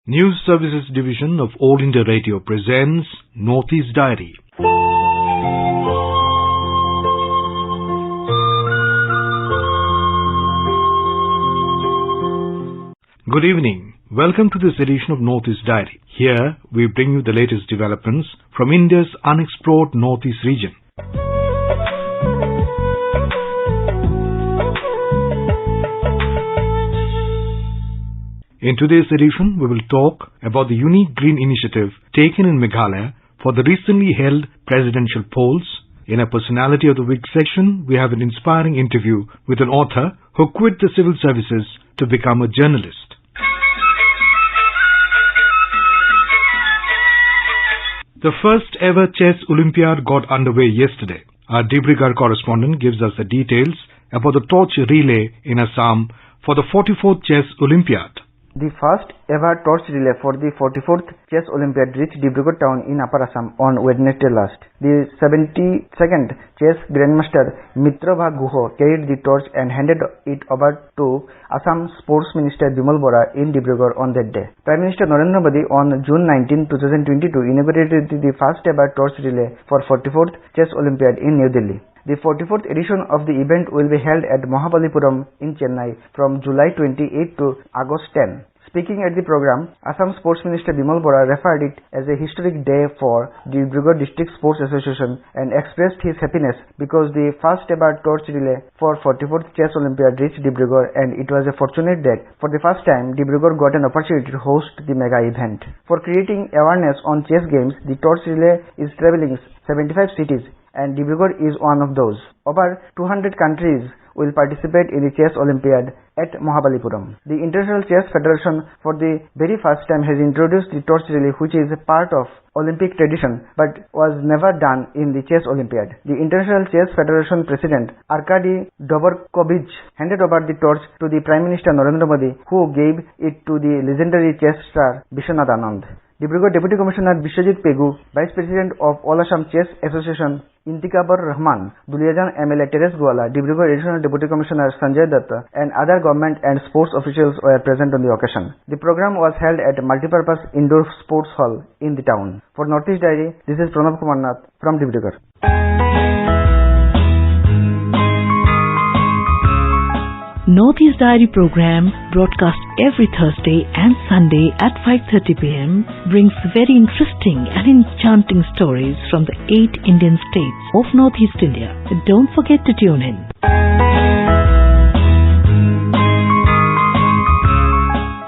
News Services Division of All India Radio presents Northeast Diary. Good evening. Welcome to this edition of Northeast Diary. Here we bring you the latest developments from India's unexplored Northeast region. In today's edition, we will talk about the unique green initiative taken in Meghalaya for the recently held presidential polls. In our Personality of the Week section, we have an inspiring interview with an author who quit the civil services to become a journalist. The first ever chess Olympiad got underway yesterday. Our Dibrugarh correspondent gives us the details about the torch relay in Assam for the 44th chess Olympiad. The first ever torch relay for the 44th Chess Olympiad reached Dibrugarh town in Upper Assam on Wednesday last. The 72nd Chess Grandmaster Mitrabha Guho carried the torch and handed it over to Assam Sports Minister Bimal Bora in Dibrugarh on that day. Prime Minister Narendra Modi on June 19, 2022 inaugurated the first ever torch relay for 44th Chess Olympiad in New Delhi. The 44th edition of the event will be held at Mukhopadhyay in Chennai from July 28 to August 10. Speaking at the program, Assam Sports Minister Bimal Bora referred it as a historic day for the Dibrugarh District Sports Association and expressed his happiness because the first ever torch relay for 44th Chess Olympiad reached Dibrugarh, and it was a fortunate that for the first time Dibrugarh got an opportunity to host the mega event. For creating awareness on chess games, the torch relay is traveling 75 cities, and Dibrugarh is one of those. Over 200 countries will participate in the Chess Olympiad at Mahabalipuram. The International Chess Federation for the very first time has introduced the torch relay, which is a part of Olympic tradition but was never done in the Chess Olympiad. The International Chess Federation President Arkady Dobrkovich handed over the torch to the Prime Minister Narendra Modi, who gave it to the legendary chess star Vishwanath Anand. Dibrugarh Deputy Commissioner Biswajit Pegu, Vice President of All Assam Chess Association Intikabar Rahman, Duliajan MLA Teres Gwala, Dibrugarh Additional Deputy Commissioner Sanjay Datta and other government and sports officials were present on the occasion. The program was held at a multipurpose indoor sports hall in the town. For Northeast Diary, this is Pranab Kumar Nath from Dibrugarh. Northeast Diary program, broadcast every Thursday and Sunday at 5:30 p.m. brings very interesting and enchanting stories from the 8 Indian states of Northeast India. Don't forget to tune in.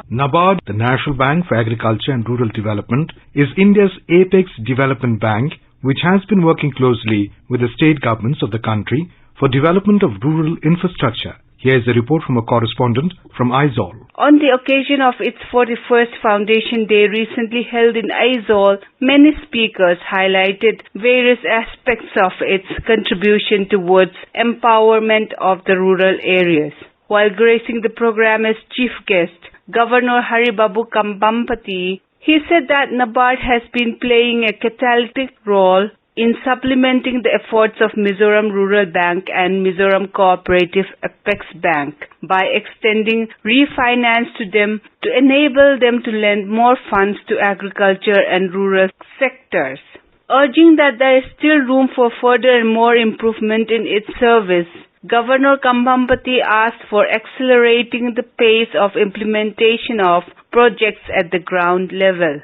NABARD, the National Bank for Agriculture and Rural Development, is India's apex development bank, which has been working closely with the state governments of the country for development of rural infrastructure. Here is a report from a correspondent from Aizawl. On the occasion of its 41st Foundation Day recently held in Aizawl, many speakers highlighted various aspects of its contribution towards empowerment of the rural areas. While gracing the program as chief guest, Governor Haribabu Kambampati, he said that NABARD has been playing a catalytic role in supplementing the efforts of Mizoram Rural Bank and Mizoram Cooperative Apex Bank by extending refinance to them to enable them to lend more funds to agriculture and rural sectors. Urging that there is still room for further and more improvement in its service, Governor Kambampati asked for accelerating the pace of implementation of projects at the ground level.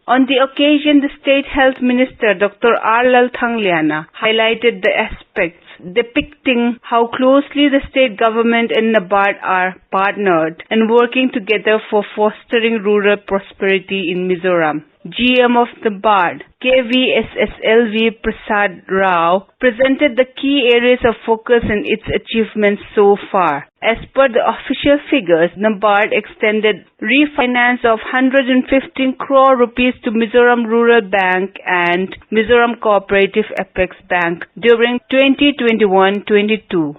On the occasion, the State Health Minister, Dr. R. Lal Thangliana, highlighted the aspects depicting how closely the state government and NABARD are partnered and working together for fostering rural prosperity in Mizoram. GM of NABARD, KVSSLV Prasad Rao, presented the key areas of focus and its achievements so far. As per the official figures, NABARD extended refinance of 115 crore rupees to Mizoram Rural Bank and Mizoram Cooperative Apex Bank during 2021-22.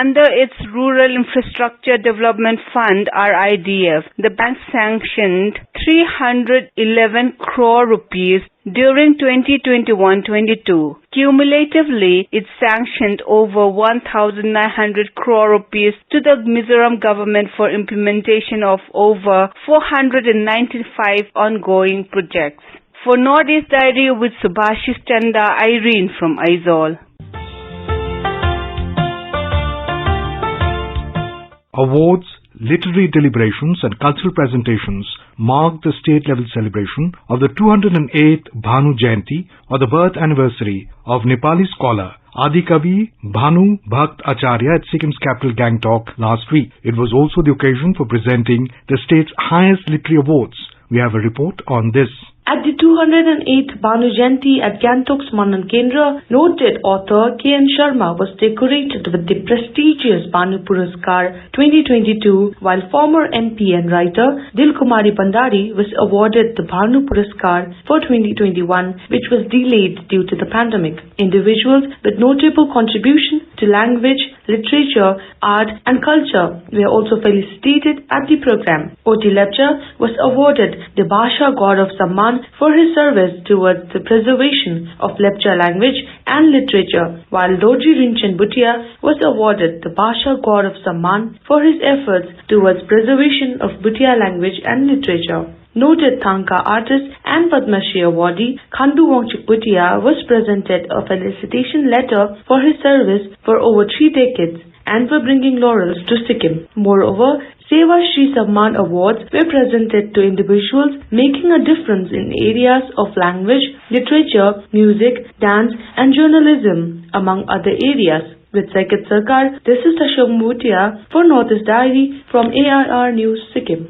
Under its Rural Infrastructure Development Fund, RIDF, the bank sanctioned 311 crore rupees during 2021-22. Cumulatively, it sanctioned over 1,900 crore rupees to the Mizoram government for implementation of over 495 ongoing projects. For Northeast Diary with Subhashis Chanda, Irene from Aizawl. Awards, literary deliberations and cultural presentations marked the state-level celebration of the 208th Bhanu Jayanti, or the birth anniversary of Nepali scholar Adikavi Bhanu Bhakt Acharya at Sikkim's capital Gangtok last week. It was also the occasion for presenting the state's highest literary awards. We have a report on this. At the 208th Bhanu Jayanti at Gangtok's Manan Kendra, noted author K.N. Sharma was decorated with the prestigious Bhanu Puraskar 2022, while former MP and writer Dilkumari Bandari was awarded the Bhanu Puraskar for 2021, which was delayed due to the pandemic. Individuals with notable contribution to language, literature, art and culture were also felicitated at the program. O.T. Lepcha was awarded the Bhasha God of Samman for his service towards the preservation of Lepcha language and literature, while Dorji Rinchen Bhutia was awarded the Bhasha God of Samman for his efforts towards preservation of Bhutia language and literature. Noted Thangka artist and Padma Shri awardee Khandu Wangchuk Bhutia was presented a felicitation letter for his service for over 3 decades and for bringing laurels to Sikkim. Moreover, Seva Shri Samman awards were presented to individuals making a difference in areas of language, literature, music, dance and journalism, among other areas. With Saikia Sarkar, this is Ashok Bhutia for Northeast Diary from ARR News, Sikkim.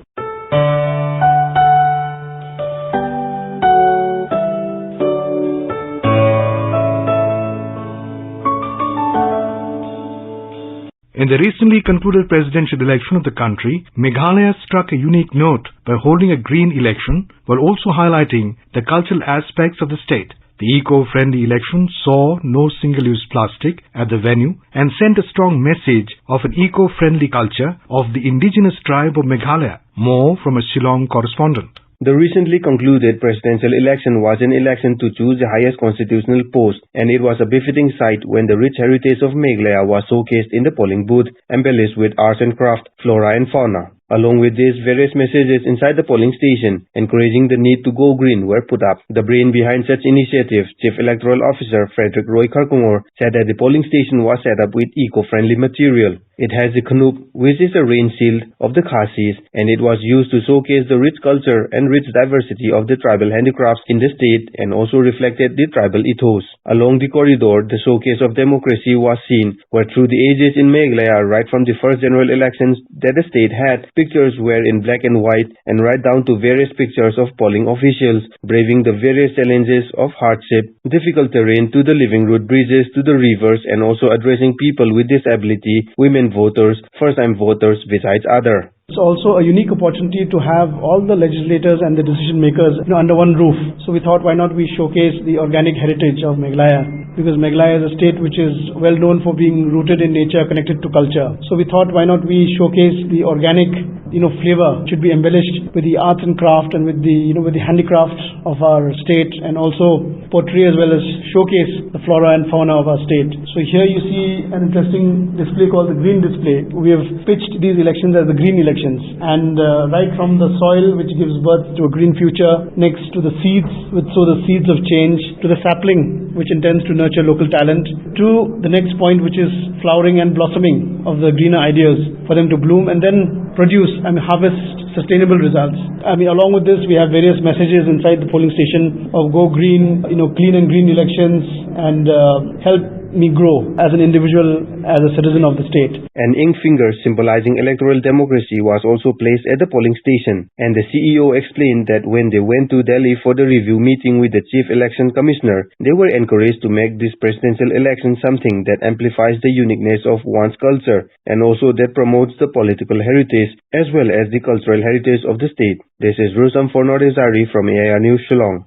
In the recently concluded presidential election of the country, Meghalaya struck a unique note by holding a green election while also highlighting the cultural aspects of the state. The eco-friendly election saw no single-use plastic at the venue and sent a strong message of an eco-friendly culture of the indigenous tribe of Meghalaya. More from a Shillong correspondent. The recently concluded presidential election was an election to choose the highest constitutional post, and it was a befitting sight when the rich heritage of Meghalaya was showcased in the polling booth, embellished with arts and craft, flora and fauna. Along with this, various messages inside the polling station encouraging the need to go green were put up. The brain behind such initiative, Chief Electoral Officer Frederick Roy Kharkungor, said that the polling station was set up with eco-friendly material. It has the Khanup, which is a rain shield of the Khasis, and it was used to showcase the rich culture and rich diversity of the tribal handicrafts in the state and also reflected the tribal ethos. Along the corridor, the showcase of democracy was seen, where through the ages in Meghalaya, right from the first general elections that the state had, pictures were in black and white, and right down to various pictures of polling officials, braving the various challenges of hardship, difficult terrain, to the living root bridges, to the rivers, and also addressing people with disability, women voters, first-time voters, besides other. It's also a unique opportunity to have all the legislators and the decision makers under one roof. So we thought, why not we showcase the organic heritage of Meghalaya? Because Meghalaya is a state which is well known for being rooted in nature, connected to culture. So we thought, why not we showcase the organic flavor should be embellished with the arts and craft and with the with the handicrafts of our state, and also portray as well as showcase the flora and fauna of our state. So here you see an interesting display called the green display. We have pitched these elections as the green elections, and right from the soil which gives birth to a green future, next to the seeds which sow the seeds of change, to the sapling which intends to nurture local talent, to the next point which is flowering and blossoming of the greener ideas for them to bloom and then produce and harvest sustainable results. Along with this, we have various messages inside the polling station of go green, clean and green elections, and help me grow as an individual, as a citizen of the state. An ink finger symbolizing electoral democracy was also placed at the polling station, and the CEO explained that when they went to Delhi for the review meeting with the Chief Election Commissioner, they were encouraged to make this presidential election something that amplifies the uniqueness of one's culture, and also that promotes the political heritage as well as the cultural heritage of the state. This is Rusam for Northeast Diary from AIR News, Shillong.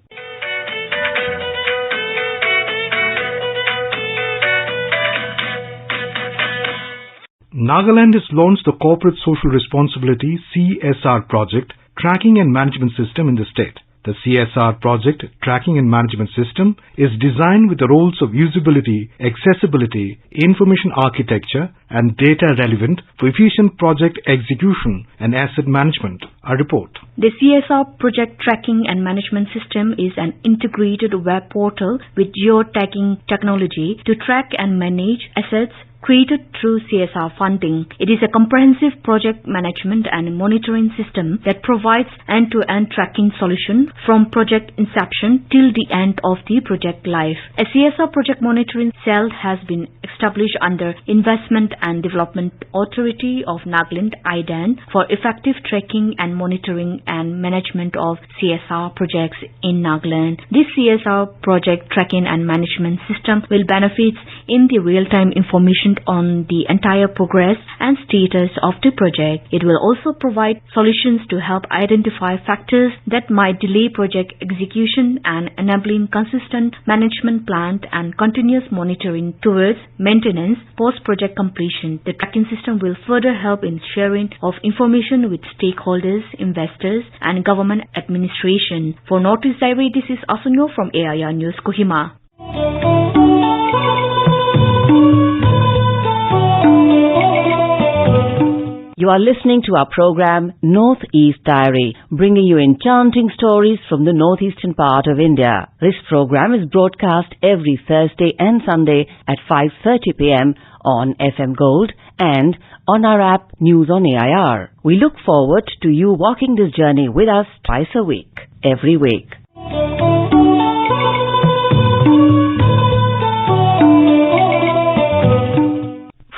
Nagaland has launched the Corporate Social Responsibility CSR project tracking and management system in the state. The CSR project tracking and management system is designed with the roles of usability, accessibility, information architecture and data relevant for efficient project execution and asset management. A report. The CSR project tracking and management system is an integrated web portal with geotagging technology to track and manage assets created through CSR funding. It is a comprehensive project management and monitoring system that provides end-to-end tracking solution from project inception till the end of the project life. A CSR project monitoring cell has been established under Investment and Development Authority of Nagaland (IDAN) for effective tracking and monitoring and management of CSR projects in Nagaland. This CSR project tracking and management system will benefit in the real-time information on the entire progress and status of the project. It will also provide solutions to help identify factors that might delay project execution and enabling consistent management plan and continuous monitoring towards maintenance post-project completion. The tracking system will further help in sharing of information with stakeholders, investors, and government administration. For Northeast Diary, this is Asunyo from AIR News, Kohima. You are listening to our program Northeast Diary, bringing you enchanting stories from the northeastern part of India. This program is broadcast every Thursday and Sunday at 5:30 p.m. on FM Gold and on our app News on AIR. We look forward to you walking this journey with us twice a week, every week.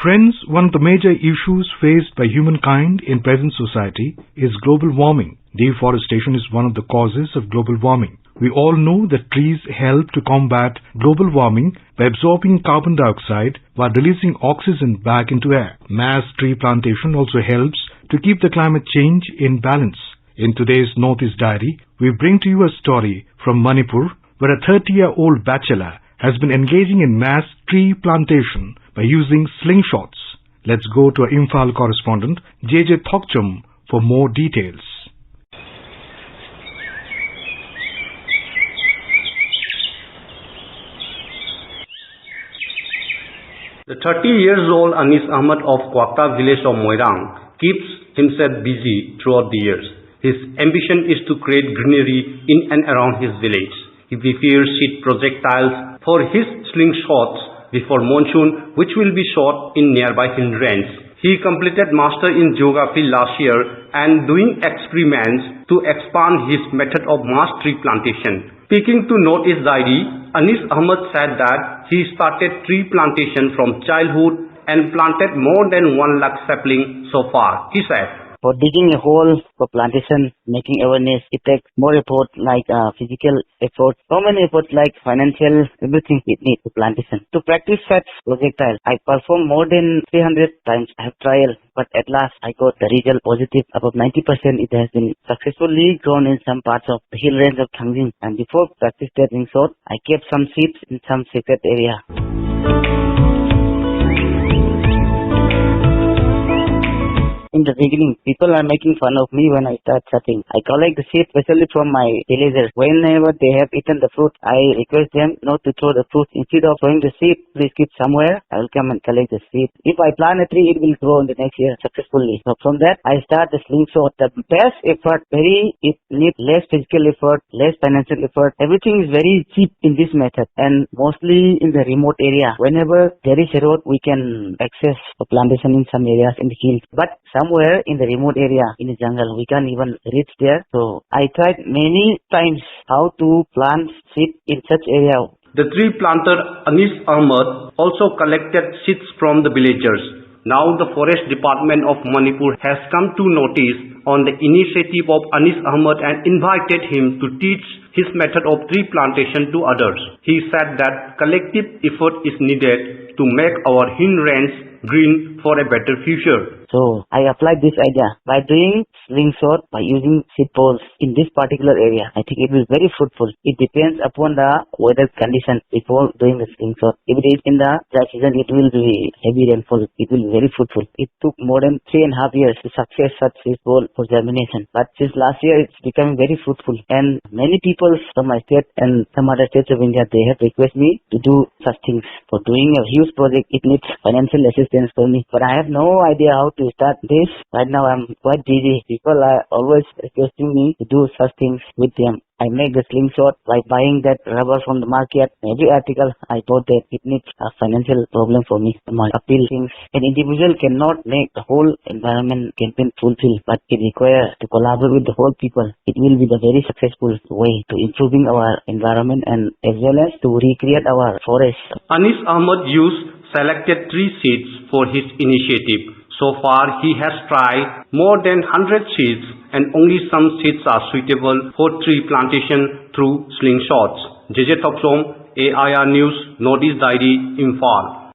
Friends, one of the major issues faced by humankind in present society is global warming. Deforestation is one of the causes of global warming. We all know that trees help to combat global warming by absorbing carbon dioxide while releasing oxygen back into air. Mass tree plantation also helps to keep the climate change in balance. In today's Northeast Diary, we bring to you a story from Manipur where a 30-year-old bachelor has been engaging in mass tree plantation by using slingshots. Let's go to our Imphal correspondent JJ Thokchum for more details. The 30-year-old Anis Ahmad of Kwakta village of Moirang keeps himself busy throughout the years. His ambition is to create greenery in and around his village. He prepares seed projectiles for his slingshots before monsoon, which will be shot in nearby hinterlands. He completed master in geography last year and doing experiments to expand his method of mass tree plantation. Speaking to Northeast Diary, Anis Ahmad said that he started tree plantation from childhood and planted more than 1 lakh saplings so far. He said, for digging a hole for plantation, making awareness, it takes more effort like physical effort, so many efforts like financial, everything it needs to plantation. To practice such projectile, I performed more than 300 times. I have trial, but at last I got the result positive. About 90% it has been successfully grown in some parts of the hill range of Thangjing. And before practice testing shot, I kept some seeds in some secret area. In the beginning, people are making fun of me when I start cutting. I collect the seed especially from my villagers. Whenever they have eaten the fruit, I request them not to throw the fruit. Instead of throwing the seed, please keep somewhere. I will come and collect the seed. If I plant a tree, it will grow in the next year successfully. So from that, I start the slingshot. The best effort, it needs less physical effort, less financial effort. Everything is very cheap in this method, and mostly in the remote area. Whenever there is a road, we can access the plantation in some areas in the hills. But somewhere in the remote area, in the jungle, we can't even reach there. So I tried many times how to plant seed in such area. The tree planter Anis Ahmad also collected seeds from the villagers. Now the Forest Department of Manipur has come to notice on the initiative of Anis Ahmad and invited him to teach his method of tree plantation to others. He said that collective effort is needed to make our hinterlands green for a better future. So I applied this idea by doing slingshot by using seed poles in this particular area. I think it will be very fruitful. It depends upon the weather conditions before doing the slingshot. If it is in the dry season, it will be heavy rainfall. It will be very fruitful. It took more than 3.5 years to success such seed pole for germination. But since last year, it's becoming very fruitful. And many people from my state and some other states of India, they have requested me to do such things. For doing a huge project, it needs financial assistance for me. But I have no idea how to start this. Right now, I'm quite busy. People are always requesting me to do such things with them. I make the slingshot by buying that rubber from the market. Every article I bought that it needs a financial problem for me. My appeal things. An individual cannot make the whole environment campaign fulfill, but it requires to collaborate with the whole people. It will be the very successful way to improving our environment and as well as to recreate our forest. Anis Ahmed used selected 3 seeds for his initiative. So far, he has tried more than 100 seeds and only some seeds are suitable for tree plantation through slingshots. JJ Thoksom, AIR News, Northeast Diary, Imphal.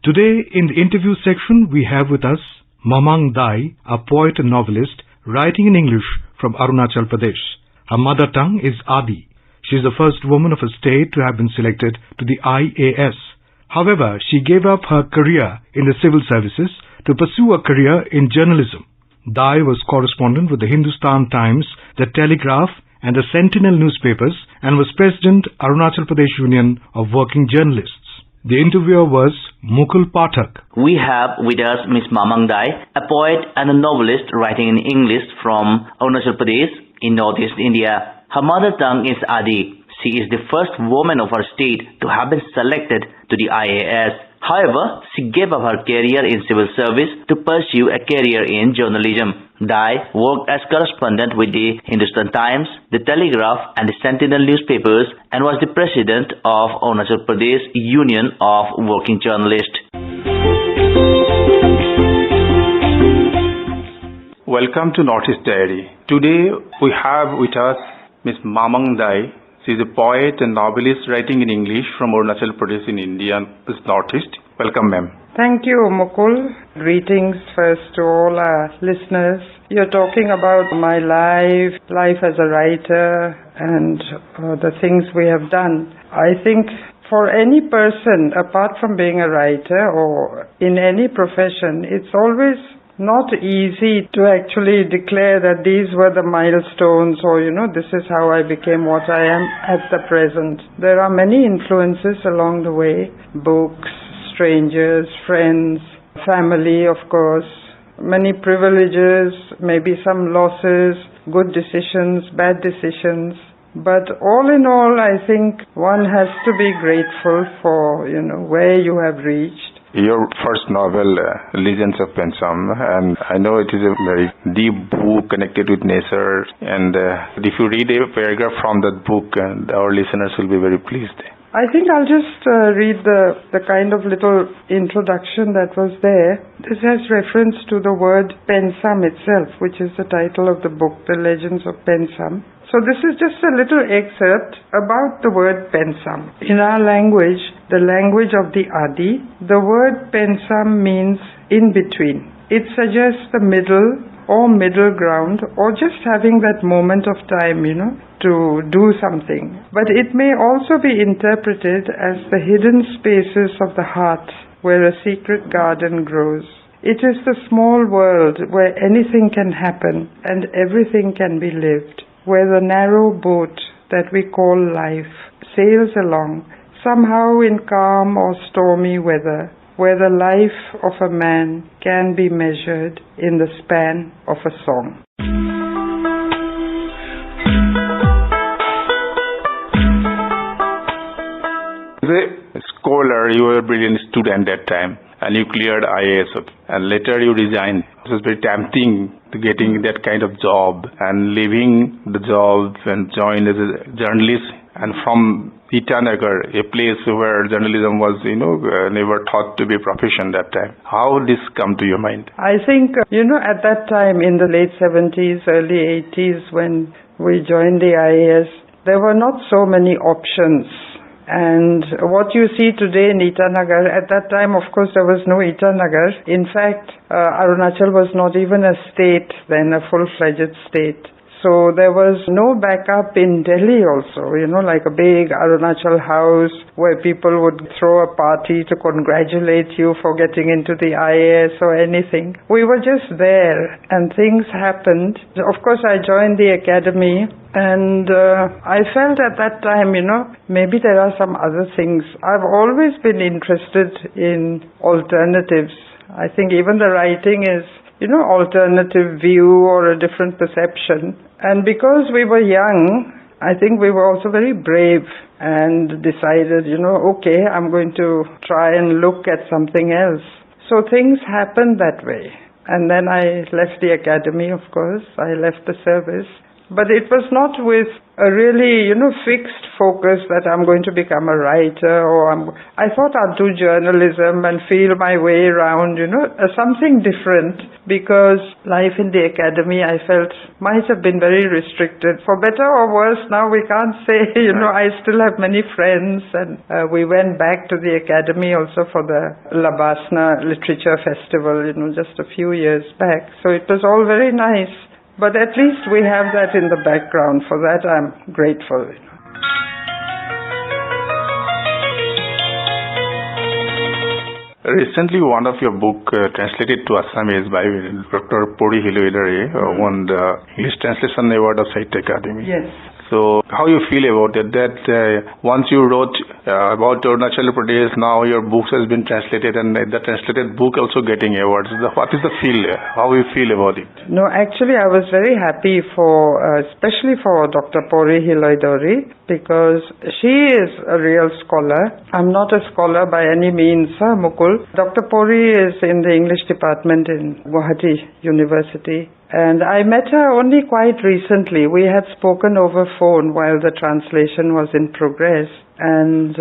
Today, in the interview section, we have with us Mamang Dai, a poet and novelist, writing in English from Arunachal Pradesh. Her mother tongue is Adi. She is the first woman of her state to have been selected to the IAS. However, she gave up her career in the civil services to pursue a career in journalism. Dai was correspondent with the Hindustan Times, the Telegraph and the Sentinel newspapers and was president Arunachal Pradesh Union of Working Journalists. The interviewer was Mukul Pathak. We have with us Miss Mamang Dai, a poet and a novelist writing in English from Arunachal Pradesh in Northeast India. Her mother tongue is Adi. She is the first woman of her state to have been selected to the IAS. However, she gave up her career in civil service to pursue a career in journalism. Dai worked as correspondent with the Hindustan Times, the Telegraph and the Sentinel newspapers and was the president of Arunachal Pradesh Union of Working Journalists. Welcome to Northeast Diary. Today we have with us Miss Mamang Dai. She is a poet and novelist writing in English from Arunachal Pradesh in India, Northeast. Welcome, ma'am. Thank you, Mukul. Greetings first to all our listeners. You're talking about my life as a writer and the things we have done. I think for any person, apart from being a writer or in any profession, it's always not easy to actually declare that these were the milestones or, this is how I became what I am at the present. There are many influences along the way, books, strangers, friends, family, of course, many privileges, maybe some losses, good decisions, bad decisions. But all in all, I think one has to be grateful for, where you have reached. Your first novel, Legends of Pensam, and I know it is a very deep book connected with nature, and if you read a paragraph from that book, our listeners will be very pleased. I think I'll just read the kind of little introduction that was there. This has reference to the word Pensam itself, which is the title of the book, The Legends of Pensam. So this is just a little excerpt about the word Pensam. In our language, the language of the Adi, the word Pensam means in between. It suggests the middle or middle ground or just having that moment of time, to do something. But it may also be interpreted as the hidden spaces of the heart where a secret garden grows. It is the small world where anything can happen and everything can be lived, where the narrow boat that we call life sails along, somehow in calm or stormy weather, where the life of a man can be measured in the span of a song. As a scholar, you were a brilliant student at that time, and you cleared IAS, and later you resigned. It was very tempting to getting that kind of job and leaving the job and join as a journalist. And from Itanagar, a place where journalism was, never thought to be a profession that time. How did this come to your mind? I think, at that time in the late 70s, early 80s, when we joined the IAS, there were not so many options And what you see today in Itanagar, at that time, of course, there was no Itanagar. In fact, Arunachal was not even a state then, a full-fledged state. So there was no backup in Delhi also, like a big Arunachal house where people would throw a party to congratulate you for getting into the IAS or anything. We were just there and things happened. Of course, I joined the academy and I felt at that time, maybe there are some other things. I've always been interested in alternatives. I think even the writing is alternative view or a different perception. And because we were young, I think we were also very brave and decided, okay, I'm going to try and look at something else. So things happened that way. And then I left the academy, of course. I left the service. But it was not with a really, fixed focus that I'm going to become a writer or I thought I'd do journalism and feel my way around, something different because life in the academy I felt might have been very restricted. For better or worse, now we can't say, I still have many friends and we went back to the academy also for the Labasna Literature Festival, just a few years back. So it was all very nice. But at least we have that in the background. For that I'm grateful. Recently, one of your book translated to Assamese by Dr. Puri Hiloidare won the English Translation Award of Sahitya Academy. Yes. So, how you feel about it? That once you wrote about Arunachal Pradesh, now your books has been translated, and the translated book also getting awards. What is the feel? How you feel about it? No, actually, I was very happy for, especially for Dr. Puri Hiloidare, because she is a real scholar. I'm not a scholar by any means, Mukul. Dr. Puri is in the English department in Guwahati University. And I met her only quite recently. We had spoken over phone while the translation was in progress. And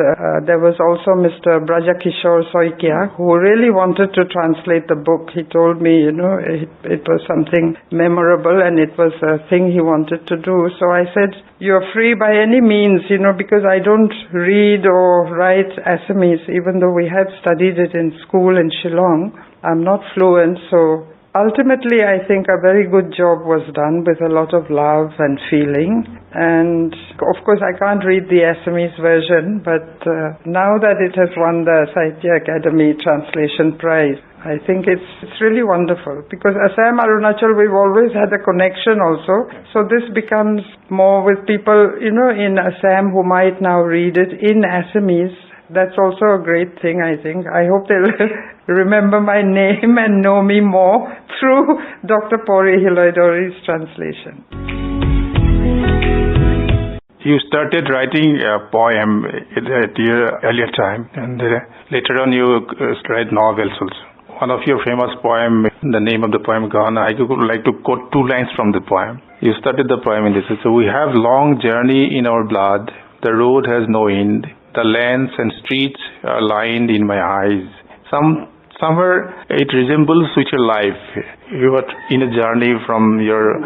there was also Mr. Brajakishore Saikia, who really wanted to translate the book. He told me, it was something memorable and it was a thing he wanted to do. So I said, you're free by any means, because I don't read or write Assamese, even though we had studied it in school in Shillong. I'm not fluent, so ultimately, I think a very good job was done with a lot of love and feeling. And of course, I can't read the Assamese version, but now that it has won the Sahitya Academy Translation Prize, I think it's really wonderful. Because Assam, Arunachal, we've always had a connection also. So this becomes more with people, in Assam who might now read it in Assamese. That's also a great thing, I think. I hope they'll remember my name and know me more through Dr. Puri Hiloidare's translation. You started writing a poem at your earlier time, and later on you write novels also. One of your famous poem, the name of the poem Gana, I would like to quote 2 lines from the poem. You started the poem in this. So, we have long journey in our blood, the road has no end. The lanes and streets are lined in my eyes. Somewhere it resembles with your life. You are in a journey from your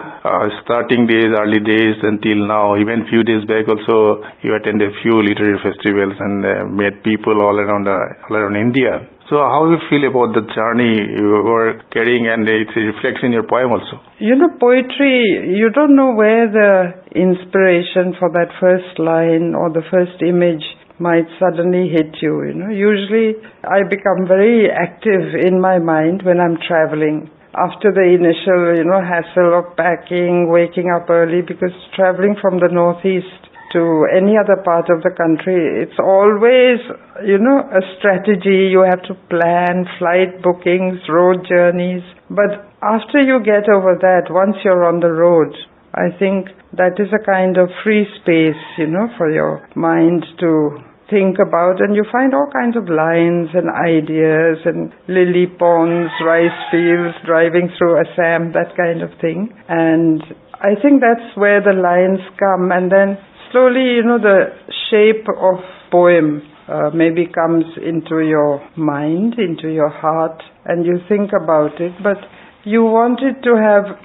starting days, early days until now. Even few days back also you attended a few literary festivals and met people all around India. So how do you feel about the journey you were carrying, and it reflects in your poem also? Poetry, you don't know where the inspiration for that first line or the first image might suddenly hit you, Usually I become very active in my mind when I'm traveling. After the initial, hassle of packing, waking up early, because traveling from the northeast to any other part of the country, it's always, a strategy. You have to plan flight bookings, road journeys. But after you get over that, once you're on the road, I think that is a kind of free space, for your mind to think about, and you find all kinds of lines and ideas and lily ponds, rice fields, driving through Assam, that kind of thing. And I think that's where the lines come, and then slowly, the shape of poem maybe comes into your mind, into your heart, and you think about it, but you want it to have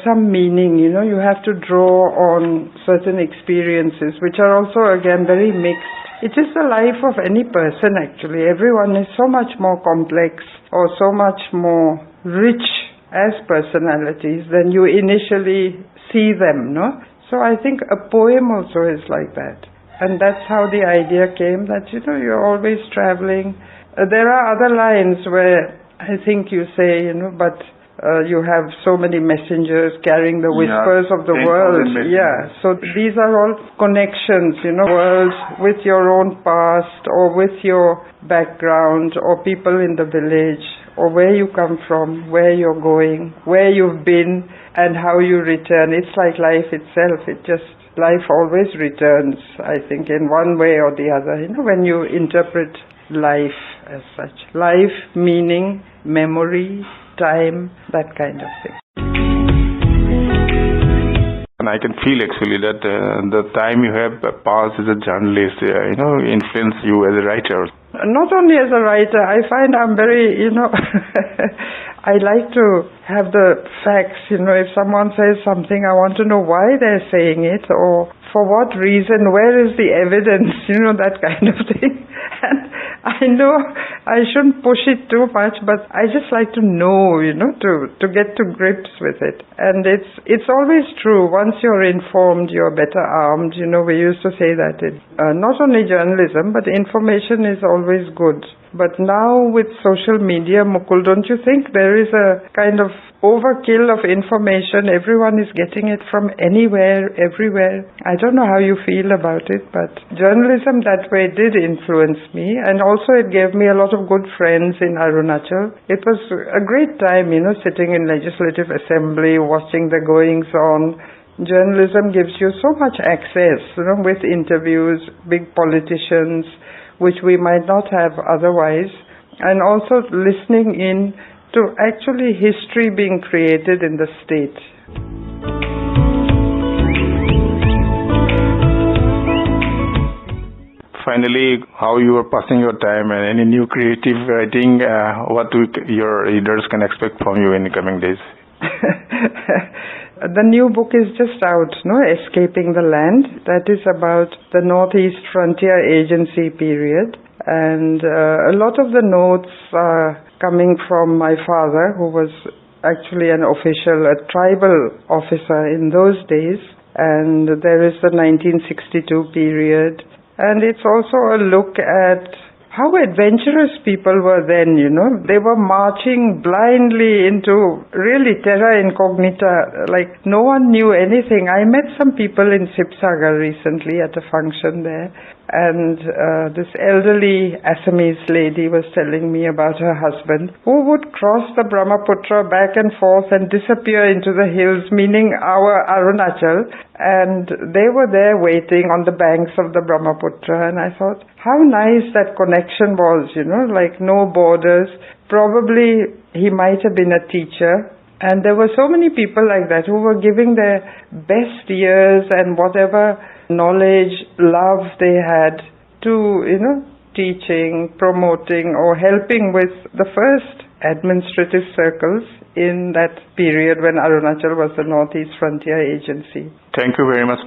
some meaning, you have to draw on certain experiences, which are also again very mixed. It is the life of any person actually. Everyone is so much more complex or so much more rich as personalities than you initially see them, no? So I think a poem also is like that. And that's how the idea came that, you're always traveling. There are other lines where I think you say, but you have so many messengers carrying the whispers of the world. Yeah, so these are all connections, worlds with your own past or with your background or people in the village or where you come from, where you're going, where you've been and how you return. It's like life itself. Life always returns, I think, in one way or the other, when you interpret life as such. Life, meaning, memory, time, that kind of thing. And I can feel actually that the time you have passed as a journalist, influence you as a writer. Not only as a writer, I find I'm very, I like to have the facts, if someone says something, I want to know why they're saying it or for what reason, where is the evidence, that kind of thing. And I know I shouldn't push it too much, but I just like to know, to get to grips with it. And it's always true. Once you're informed, you're better armed. We used to say that in not only journalism, but information is always good. But now with social media, Mukul, don't you think there is a kind of overkill of information? Everyone is getting it from anywhere, everywhere. I don't know how you feel about it, but journalism that way did influence me, and also it gave me a lot of good friends in Arunachal. It was a great time, sitting in Legislative Assembly, watching the goings on. Journalism gives you so much access, with interviews, big politicians, which we might not have otherwise, and also listening in to actually history being created in the state. Finally, how you are passing your time and any new creative writing, what your readers can expect from you in the coming days? The new book is just out, Escaping the Land. That is about the Northeast Frontier Agency period. And a lot of the notes are coming from my father, who was actually an official, a tribal officer in those days. And there is the 1962 period. And it's also a look at how adventurous people were then, They were marching blindly into really terra incognita, like no one knew anything. I met some people in Sipsagar recently at a function there, and this elderly Assamese lady was telling me about her husband, who would cross the Brahmaputra back and forth and disappear into the hills, meaning our Arunachal, and they were there waiting on the banks of the Brahmaputra, and I thought, how nice that connection was, like no borders. Probably he might have been a teacher, and there were so many people like that who were giving their best years and whatever knowledge, love they had to, teaching, promoting, or helping with the first administrative circles in that period when Arunachal was the Northeast Frontier Agency. Thank you very much.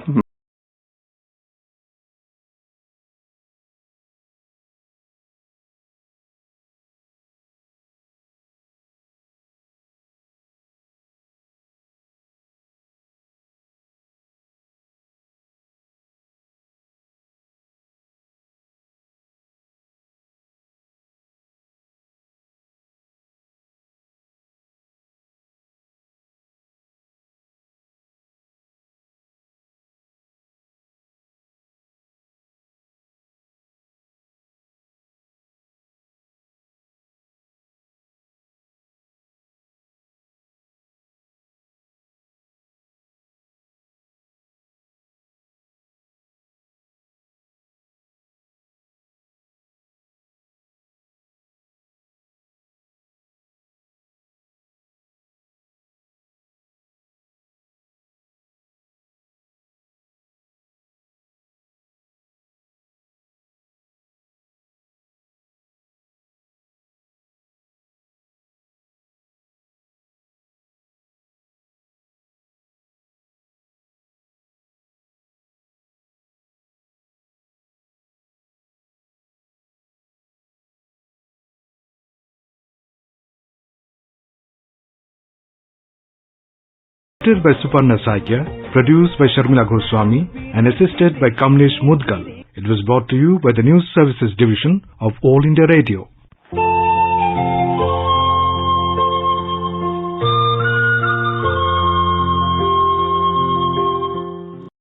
Directed by Suparna Saikia, produced by Sharmila Goswami, and assisted by Kamlesh Mudgal. It was brought to you by the News Services Division of All India Radio.